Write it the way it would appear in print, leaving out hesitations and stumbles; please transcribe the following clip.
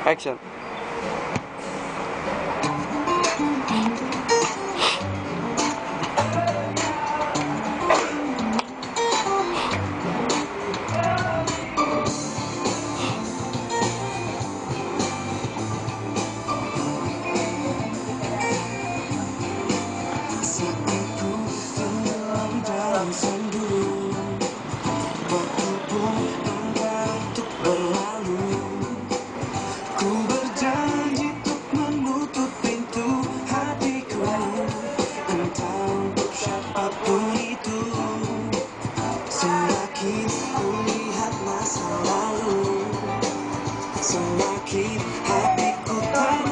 Action. Ku berjanji untuk menutup pintu hatiku, entah untuk siapapun itu. Semakin ku lihat masa lalu, semakin hatiku tak